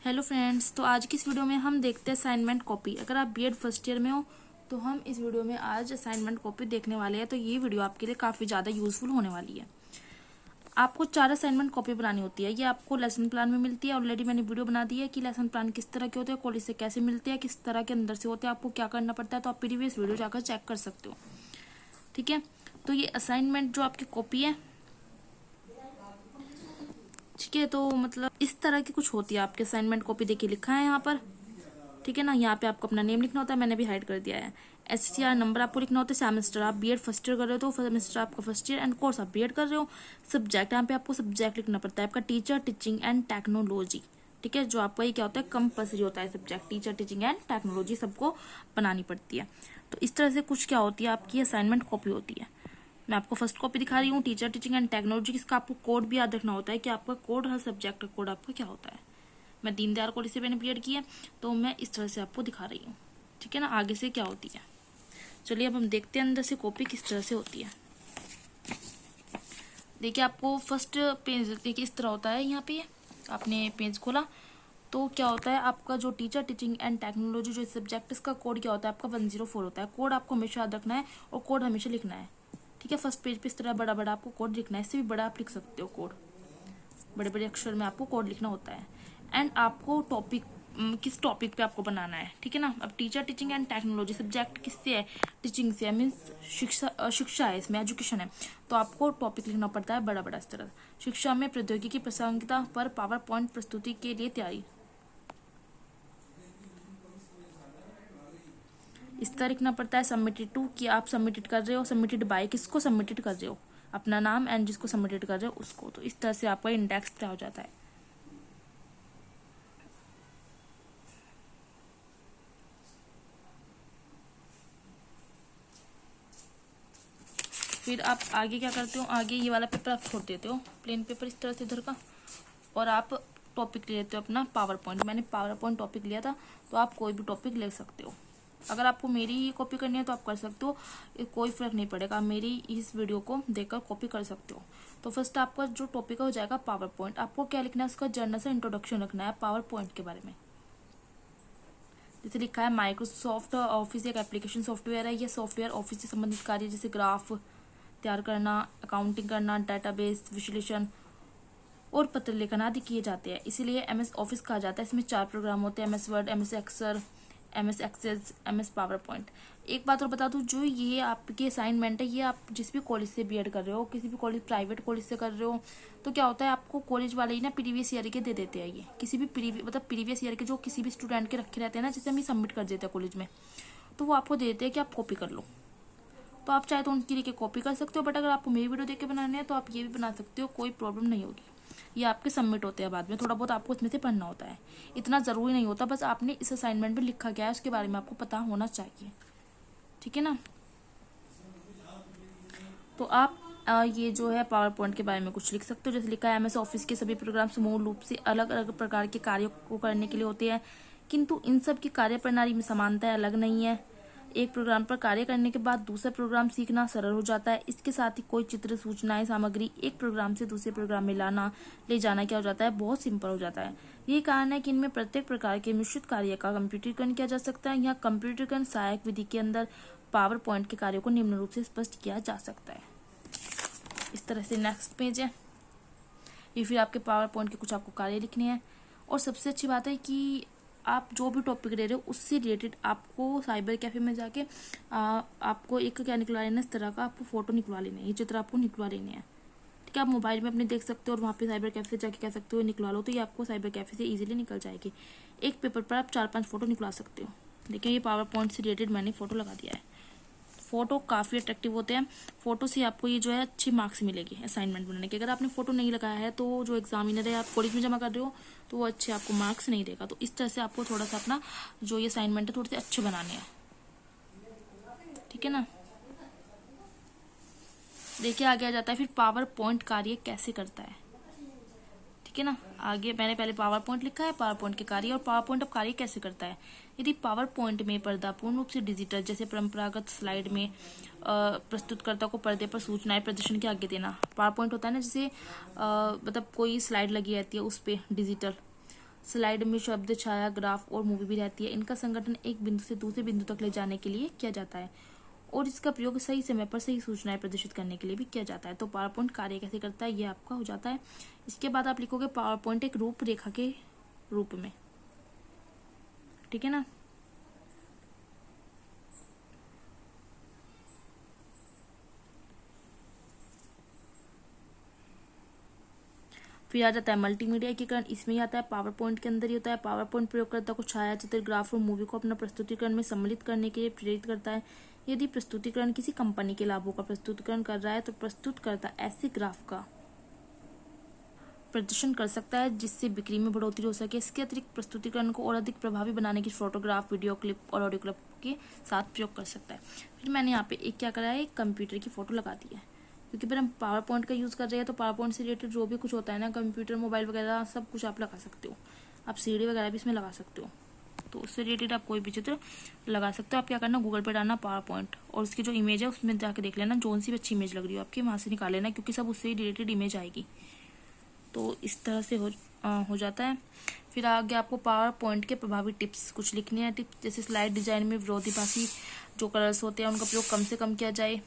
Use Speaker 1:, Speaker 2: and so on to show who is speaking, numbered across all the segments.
Speaker 1: Hello friends, तो आज की इस वीडियो में हम देखते हैं असाइनमेंट कॉपी। अगर आप बीएड फर्स्ट ईयर में हो तो हम इस वीडियो में आज असाइनमेंट कॉपी देखने वाले हैं। तो ये वीडियो आपके लिए काफ़ी ज़्यादा यूजफुल होने वाली है। आपको 4 असाइनमेंट कॉपी बनानी होती है। ये आपको लेसन प्लान में मिलती है। ऑलरेडी मैंने वीडियो बना दी है कि लेसन प्लान किस तरह के होते हैं, कॉलेज से कैसे मिलते हैं, किस तरह के अंदर से होते हैं, आपको क्या करना पड़ता है। तो आप प्रीवियस वीडियो जाकर चेक कर सकते हो। ठीक है, तो ये असाइनमेंट जो आपकी कॉपी है, ठीक है, तो मतलब इस तरह की कुछ होती है आपके असाइनमेंट कॉपी। देखिए लिखा है यहाँ पर, ठीक है ना। यहाँ पे आपको अपना नेम लिखना होता है, मैंने भी हाइड कर दिया है। SCR नंबर आपको लिखना होता है। सेमेस्टर आप बीएड फर्स्ट ईयर कर रहे हो तो सेमेस्टर आपका फर्स्ट ईयर, एंड कोर्स आप बीएड कर रहे हो। सब्जेक्ट यहाँ पे आपको सब्जेक्ट लिखना पड़ता है आपका टीचर, टीचिंग एंड टेक्नोलॉजी। ठीक है, जो आपका ये क्या होता है, कंपल्सरी होता है subject teacher, teaching and technology सबको बनानी पड़ती है। तो इस तरह से कुछ क्या होती है आपकी असाइनमेंट कॉपी होती है। मैं आपको फर्स्ट कॉपी दिखा रही हूँ, टीचर, टीचिंग एंड टेक्नोलॉजी। इसका आपको कोड भी याद रखना होता है कि आपका कोड, हर सब्जेक्ट का कोड आपका क्या होता है। मैं दीनदयाल कॉलेज से मैंने बीएड की है तो मैं इस तरह से आपको दिखा रही हूँ। ठीक है ना, आगे से क्या होती है। चलिए अब हम देखते हैं अंदर से कॉपी किस तरह से होती है। देखिए आपको फर्स्ट पेज देखिए इस तरह होता है। यहाँ पे आपने पेज खोला तो क्या होता है, आपका जो टीचर, टीचिंग एंड टेक्नोलॉजी जो सब्जेक्ट, इसका कोड क्या होता है आपका 104 होता है। कोड आपको हमेशा याद रखना है और कोड हमेशा लिखना है। ठीक है, फर्स्ट पेज पे इस तरह बड़ा बड़ा आपको कोड लिखना है। इससे भी बड़ा आप लिख सकते हो कोड, बड़े बड़े अक्षर में आपको कोड लिखना होता है। एंड आपको टॉपिक, किस टॉपिक पे आपको बनाना है। ठीक है ना, अब teacher, teaching and technology subject किससे है, टीचिंग से, मीन्स शिक्षा है, इसमें एजुकेशन है। तो आपको टॉपिक लिखना पड़ता है बड़ा बड़ा इस तरह। शिक्षा में प्रौद्योगिकी प्रासंगिकता पर पावर पॉइंट प्रस्तुति के लिए तैयारी, इस तरह लिखना पड़ता है। सबमिटेड टू, कि आप सबमिटेड कर रहे हो। सबमिटेड बाय, किसको सबमिटेड कर रहे हो, अपना नाम, एंड जिसको सबमिटेड कर रहे हो उसको। तो इस तरह से आपका इंडेक्स तय हो जाता है। फिर आप आगे क्या करते हो, आगे ये वाला पेपर आप छोड़ देते हो, प्लेन पेपर इस तरह से इधर का, और आप टॉपिक ले लेते हो अपना पावर पॉइंट। मैंने पावर पॉइंट टॉपिक लिया था, तो आप कोई भी टॉपिक ले सकते हो। अगर आपको मेरी ही कॉपी करनी है तो आप कर सकते हो, कोई फर्क नहीं पड़ेगा। आप मेरी इस वीडियो को देखकर कॉपी कर सकते हो। तो फर्स्ट आपका जो टॉपिक हो जाएगा पावर पॉइंट। आपको क्या लिखना है, उसका जर्नल से इंट्रोडक्शन रखना है पावर पॉइंट के बारे में। जैसे लिखा है, माइक्रोसॉफ्ट ऑफिस एक एप्लीकेशन सॉफ्टवेयर है। यह सॉफ्टवेयर ऑफिस से संबंधित कार्य जैसे ग्राफ तैयार करना, अकाउंटिंग करना, डाटाबेस विश्लेषण और पत्र लेखन आदि किए जाते हैं। इसीलिए MS ऑफिस कहा जाता है। इसमें 4 प्रोग्राम होते हैं, MS Word, MS Excel, MS Access, MS PowerPoint. एक बात और बता दूं, जो ये आपकी असाइनमेंट है, ये आप जिस भी कॉलेज से बीएड कर रहे हो, किसी भी कॉलेज, प्राइवेट कॉलेज से कर रहे हो, तो क्या होता है, आपको कॉलेज वाले ही ना प्रीवियस ईयर के दे देते हैं। ये किसी भी प्रीवियस ईयर के जो किसी भी स्टूडेंट के रखे रहते हैं ना, जिसे हम सबमिट कर देते हैं कॉलेज में, तो वो आपको दे देते हैं कि आप कॉपी कर लो। तो आप चाहे तो उनकी लेके कॉपी कर सकते हो, बट अगर आपको मेरी वीडियो देख के बनाने हैं तो आप ये भी बना सकते हो, कोई प्रॉब्लम नहीं होगी। ये आपके सबमिट होते हैं बाद में, थोड़ा बहुत आपको इसमें से पढ़ना होता है, इतना ज़रूरी नहीं होता। बस आपने इस असाइनमेंट में लिखा क्या है उसके बारे में आपको पता होना चाहिए। ठीक है ना, तो आप ये जो है पावर पॉइंट के बारे में कुछ लिख सकते हो। जैसे लिखा है, MS ऑफिस के सभी प्रोग्राम मूल रूप से अलग अलग प्रकार के कार्यों को करने के लिए होते हैं, किंतु इन सब की कार्यप्रणाली में समानताएं अलग नहीं है। एक प्रोग्राम पर कार्य करने के बाद दूसरा प्रोग्राम सीखना सरल हो जाता है। इसके साथ ही कोई चित्र, सूचनाएं, सामग्री एक प्रोग्राम से दूसरे प्रोग्राम में ले जाना क्या हो जाता है, बहुत सिंपल हो जाता है। यही कारण है कि इनमें प्रत्येक प्रकार के मिश्रित कार्य का कंप्यूटरीकरण किया जा सकता है। यहाँ कंप्यूटरीकरण सहायक विधि के अंदर पावर पॉइंट के कार्यों को निम्न रूप से स्पष्ट किया जा सकता है। इस तरह से नेक्स्ट पेज है, ये फिर आपके पावर पॉइंट के कुछ आपको कार्य लिखने हैं। और सबसे अच्छी बात है कि आप जो भी टॉपिक ले रहे हो उससे रिलेटेड आपको साइबर कैफे में जाके आपको एक क्या निकलवा लेना, इस तरह का आपको फोटो निकलवा लेने हैं, ये चित्र आपको निकलवा लेने हैं। ठीक है, आप मोबाइल में अपने देख सकते हो और वहाँ पे साइबर कैफे से जाके कह सकते हो निकलवा लो, तो ये आपको साइबर कैफे से इजीली निकल जाएगी। एक पेपर पर आप 4-5 फोटो निकलवा सकते हो। देखिए, ये पावर पॉइंट से रिलेटेड मैंने फोटो लगा दिया है। फोटो काफ़ी अट्रैक्टिव होते हैं। फोटो से आपको ये जो है अच्छी मार्क्स मिलेगी असाइनमेंट बनाने के। अगर आपने फोटो नहीं लगाया है तो जो एग्जामिनर है, आप कॉलेज में जमा कर रहे हो, तो वो अच्छे आपको मार्क्स नहीं देगा। तो इस तरह से आपको थोड़ा सा अपना जो ये असाइनमेंट है थोड़े से अच्छे बनाने हैं। ठीक है ना, देखिए आगे आ जाता है फिर पावर पॉइंट कार्य कैसे करता है। ठीक है ना, आगे मैंने पहले पावर पॉइंट लिखा है, पावर पॉइंट के कार्य, और पावर पॉइंट अब कार्य कैसे करता है। यदि पावर पॉइंट में पर्दा पूर्ण रूप से डिजिटल, जैसे परंपरागत स्लाइड में प्रस्तुतकर्ता को पर्दे पर सूचनाएं प्रदर्शन के आगे देना। पावर पॉइंट होता है ना, जैसे मतलब कोई स्लाइड लगी रहती है उस पर डिजिटल, स्लाइड में शब्द, छाया, ग्राफ और मूवी भी रहती है। इनका संगठन एक बिंदु से दूसरे बिंदु तक ले जाने के लिए किया जाता है और इसका प्रयोग सही समय पर सही सूचनाएं प्रदर्शित करने के लिए भी किया जाता है। तो पावर पॉइंट कार्य कैसे करता है ये आपका हो जाता है। इसके बाद आप लिखोगे पावर पॉइंट एक रूपरेखा के रूप में, ठीक है ना। फिर आ जाता है मल्टीमीडिया एकीकरण। इसमें ही आता है पावर पॉइंट के अंदर ही होता है। पावर पॉइंट प्रयोगकर्ता को छाया चित्र, ग्राफ और मूवी को अपना प्रस्तुतिकरण में सम्मिलित करने के लिए प्रेरित करता है। यदि प्रस्तुतिकरण किसी कंपनी के लाभों का प्रस्तुतिकरण कर रहा है तो प्रस्तुतकर्ता ऐसे ग्राफ का प्रदर्शन कर सकता है जिससे बिक्री में बढ़ोतरी हो सके। इसके अतिरिक्त प्रस्तुतिकरण को और अधिक प्रभावी बनाने की फोटोग्राफ, वीडियो क्लिप और ऑडियो क्लिप के साथ प्रयोग कर सकता है। फिर मैंने यहाँ पे एक क्या करा है, एक कंप्यूटर की फोटो लगा दी है, क्योंकि फिर हम पावर पॉइंट का यूज़ कर रहे हैं तो पावर पॉइंट से रिलेटेड जो भी कुछ होता है ना, कंप्यूटर, मोबाइल वगैरह सब कुछ आप लगा सकते हो। आप सीडी वगैरह भी इसमें लगा सकते हो, तो उससे रिलेटेड आप कोई भी चित्र लगा सकते हो। आप क्या करना, गूगल पे डालना पावर पॉइंट और उसकी जो इमेज है उसमें जाके देख लेना जोन सी भी अच्छी इमेज लग रही हो आपकी, वहाँ से निकाल लेना, क्योंकि सब उससे रिलेटेड इमेज आएगी। तो इस तरह से हो जाता है। फिर आगे आपको पावर पॉइंट के प्रभावी टिप्स कुछ लिखने हैं। टिप्स जैसे स्लाइड डिजाइन में विरोधाभासी जो कलर्स होते हैं उनका प्रयोग कम से कम किया जाए,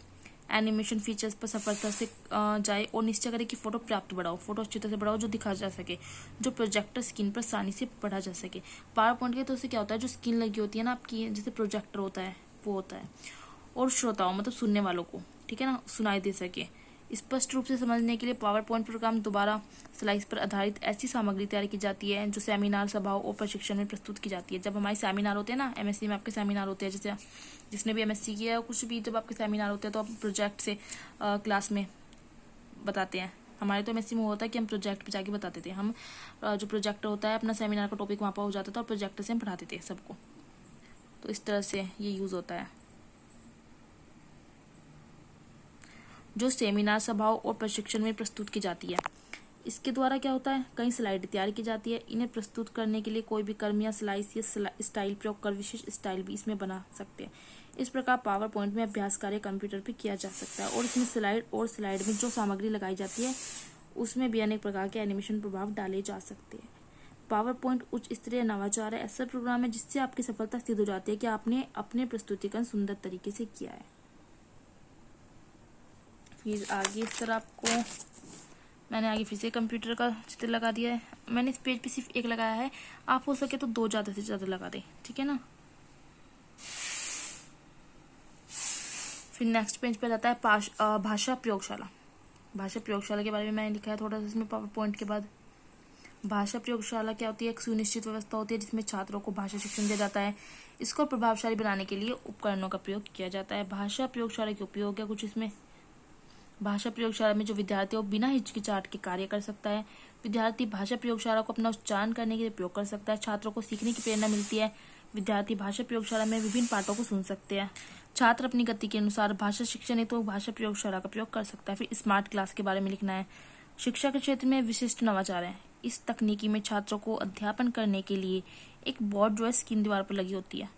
Speaker 1: एनिमेशन फीचर्स पर सफलता से जाए और निश्चय करें कि फोटो पर्याप्त बढ़ाओ, फोटो अच्छी तरह से बढ़ाओ जो दिखा जा सके, जो प्रोजेक्टर स्क्रीन पर आसानी से पढ़ा जा सके। पावर पॉइंट के तो से क्या होता है, जो स्क्रीन लगी होती है ना आपकी, जैसे प्रोजेक्टर होता है वो होता है, और श्रोताओं मतलब सुनने वालों को, ठीक है ना, सुनाई दे सके। स्पष्ट रूप से समझने के लिए पावर पॉइंट प्रोग्राम दोबारा स्लाइड्स पर आधारित ऐसी सामग्री तैयार की जाती है जो सेमिनार, सभाओं और प्रशिक्षण में प्रस्तुत की जाती है। जब हमारे सेमिनार होते हैं ना, एमएससी में आपके सेमिनार होते हैं, जैसे जिसने भी एमएससी किया है कुछ भी, जब आपके सेमिनार होते हैं तो आप प्रोजेक्ट से क्लास में बताते हैं। हमारे तो एमएससी में होता है कि हम प्रोजेक्ट पे जाके बताते थे। हम जो प्रोजेक्टर होता है अपना सेमिनार का टॉपिक वहाँ पर हो जाता था और प्रोजेक्टर से हम पढ़ाते थे सबको। तो इस तरह से ये यूज होता है। जो सेमिनार, सभाओं और प्रशिक्षण में प्रस्तुत की जाती है, इसके द्वारा क्या होता है, कई स्लाइड तैयार की जाती है। इन्हें प्रस्तुत करने के लिए कोई भी कर्म या स्लाइस या स्टाइल प्रयोग कर विशेष स्टाइल भी इसमें बना सकते हैं। इस प्रकार पावर पॉइंट में अभ्यास कार्य कंप्यूटर पे किया जा सकता है और इसमें स्लाइड में जो सामग्री लगाई जाती है उसमें भी अनेक प्रकार के एनिमेशन प्रभाव डाले जा सकते हैं। पावर पॉइंट उच्च स्तरीय नवाचार है, ऐसा प्रोग्राम है जिससे आपकी सफलता सिद्ध हो जाती है कि आपने अपने प्रस्तुतिकरण सुंदर तरीके से किया है। फिर आगे इस तरह आपको मैंने आगे फिर से कंप्यूटर का चित्र लगा दिया है। मैंने इस पेज पे सिर्फ एक लगाया है, आप हो सके तो 2 ज्यादा से ज्यादा लगा दें, ठीक है ना। फिर नेक्स्ट पेज पे जाता है भाषा प्रयोगशाला। भाषा प्रयोगशाला के बारे में मैंने लिखा है थोड़ा सा इसमें पावर पॉइंट के बाद। भाषा प्रयोगशाला क्या होती है, एक सुनिश्चित व्यवस्था होती है जिसमें छात्रों को भाषा शिक्षण दिया जाता है। इसको प्रभावशाली बनाने के लिए उपकरणों का प्रयोग किया जाता है। भाषा प्रयोगशाला के उपयोग है कुछ इसमें। भाषा प्रयोगशाला में जो विद्यार्थी है वो बिना हिचकिचाहट के कार्य कर सकता है। विद्यार्थी भाषा प्रयोगशाला को अपना उच्चारण करने के लिए प्रयोग कर सकता है। छात्रों को सीखने की प्रेरणा मिलती है। विद्यार्थी भाषा प्रयोगशाला में विभिन्न पाठों को सुन सकते हैं। छात्र अपनी गति के अनुसार भाषा शिक्षण हेतु भाषा प्रयोगशाला का प्रयोग कर सकता है। फिर स्मार्ट क्लास के बारे में लिखना है। शिक्षा के क्षेत्र में विशिष्ट नवाचार है। इस तकनीकी में छात्रों को अध्यापन करने के लिए एक बोर्ड जो है स्क्रीन दीवार पर लगी होती है।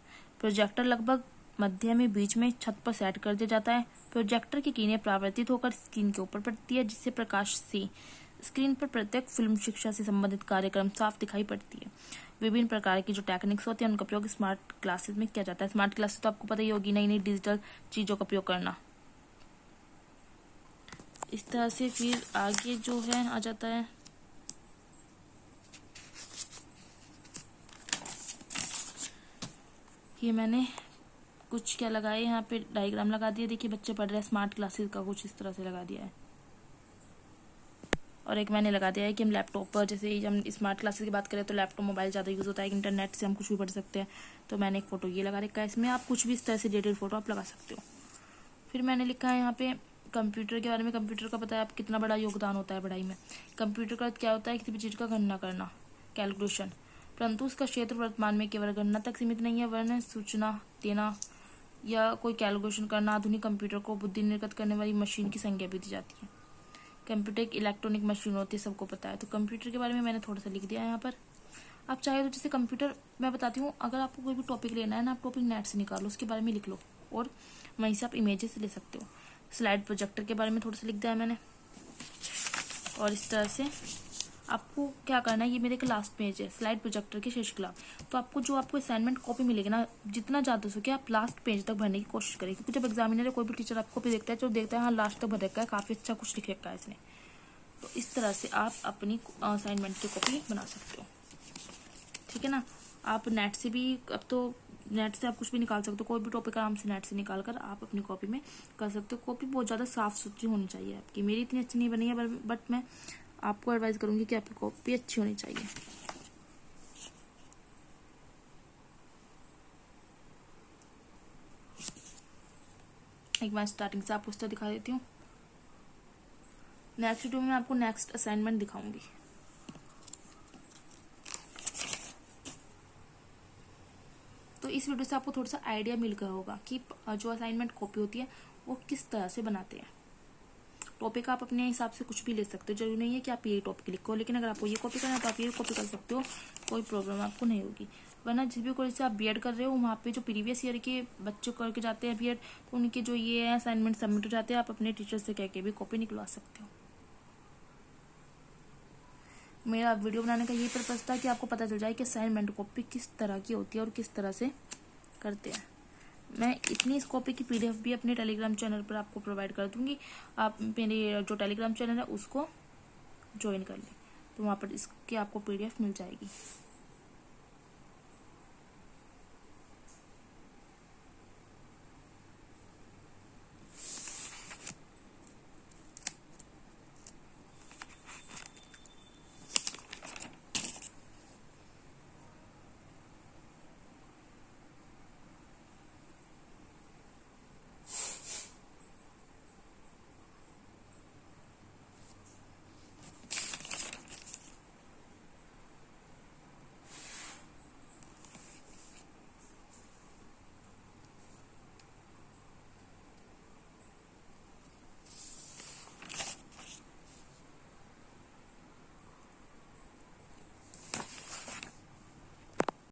Speaker 1: प्रोजेक्टर लगभग मध्य में बीच में छत पर सेट कर दिया जाता है। प्रोजेक्टर की किरणें परावर्तित होकर स्क्रीन के ऊपर पड़ती है जिससे प्रकाश से स्क्रीन पर प्रत्येक फिल्म शिक्षा से संबंधित कार्यक्रम साफ दिखाई पड़ती है। विभिन्न प्रकार की जो टेक्निक्स होती है उनका प्रयोग स्मार्ट क्लासेस में किया जाता है। स्मार्ट क्लासेस तो आपको पता ही होगी, नई नई डिजिटल चीजों का प्रयोग करना। इस तरह से फिर आगे जो है आ जाता है ये मैंने कुछ क्या लगाए यहाँ पे डायग्राम लगा दिया। देखिए बच्चे पढ़ रहे हैं, स्मार्ट क्लासेस का कुछ इस तरह से लगा दिया है। और एक मैंने लगा दिया है कि हम लैपटॉप पर, जैसे हम स्मार्ट क्लासेस की बात करें तो लैपटॉप मोबाइल ज़्यादा यूज़ होता है, इंटरनेट से हम कुछ भी पढ़ सकते हैं। तो मैंने एक फ़ोटो ये लगा रखा है। इसमें आप कुछ भी इस तरह से रिलेटेड फोटो आप लगा सकते हो। फिर मैंने लिखा है यहाँ पे कंप्यूटर के बारे में। कंप्यूटर का पता है आप कितना बड़ा योगदान होता है पढ़ाई में। कंप्यूटर का क्या होता है, किसी भी चीज़ का गणना करना, कैलकुलेशन, परंतु उसका क्षेत्र वर्तमान में केवल गणना तक सीमित नहीं है, वरन सूचना देना या कोई कैलकुलेशन करना आधुनिक कंप्यूटर को बुद्धि निर्गत करने वाली मशीन की संज्ञा भी दी जाती है। कंप्यूटर एक इलेक्ट्रॉनिक मशीन होती है, सबको पता है। तो कंप्यूटर के बारे में मैंने थोड़ा सा लिख दिया है यहाँ पर। आप चाहे तो जैसे कंप्यूटर मैं बताती हूँ, अगर आपको कोई भी टॉपिक लेना है ना, आप टॉपिक नेट से निकालो, उसके बारे में लिख लो और वहीं से आप इमेजेस ले सकते हो। स्लाइड प्रोजेक्टर के बारे में थोड़ा सा लिख दिया है मैंने। और इस तरह से आपको क्या करना है, ये मेरे लास्ट पेज है स्लाइड प्रोजेक्टर के शशिकला। तो आपको जो आपको असाइनमेंट कॉपी मिलेगी ना, जितना ज़्यादा हो सके आप लास्ट पेज तक भरने की कोशिश करें, क्योंकि जब एग्जामिनर या कोई भी टीचर आपको भी देखता है तो देखता है हाँ लास्ट तक भर रखा है, काफ़ी अच्छा कुछ लिख रखा है इसने। तो इस तरह से आप अपनी असाइनमेंट की कॉपी बना सकते हो, ठीक है ना। आप नेट से भी, अब तो नेट से आप कुछ भी निकाल सकते हो, कोई भी टॉपिक आराम से नेट से निकाल कर आप अपनी कॉपी में कर सकते हो। कॉपी बहुत ज़्यादा साफ सुथरी होनी चाहिए आपकी। मेरी इतनी अच्छी नहीं बनी है, बट मैं आपको एडवाइस करूंगी कि आपकी कॉपी अच्छी होनी चाहिए। एक बार स्टार्टिंग से आपको इसका दिखा देती हूँ। नेक्स्ट वीडियो में मैं आपको नेक्स्ट असाइनमेंट दिखाऊंगी। तो इस वीडियो से आपको थोड़ा सा आइडिया मिल गया होगा कि जो असाइनमेंट कॉपी होती है वो किस तरह से बनाते हैं। टॉपिक आप अपने हिसाब से कुछ भी ले सकते हो, जरूरी नहीं है कि आप ये टॉपिक लिखो, लेकिन अगर आपको ये कॉपी करना है तो आप ये कॉपी कर सकते हो, कोई प्रॉब्लम आपको नहीं होगी। वरना जिस भी कॉलेज से आप बीएड कर रहे हो वहाँ पे जो प्रीवियस ईयर के बच्चे करके जाते हैं बीएड, तो उनके जो ये असाइनमेंट सबमिट हो जाते हैं, आप अपने टीचर से कह के भी कॉपी निकलवा सकते हो। मेरा वीडियो बनाने का यही पर्पज था कि आपको पता चल जाए कि असाइनमेंट कॉपी किस तरह की होती है और किस तरह से करते हैं। मैं इतनी इस कॉपी की पीडीएफ भी अपने टेलीग्राम चैनल पर आपको प्रोवाइड कर दूंगी। आप मेरे जो टेलीग्राम चैनल है उसको ज्वाइन कर लें, तो वहाँ पर इसकी आपको पीडीएफ मिल जाएगी।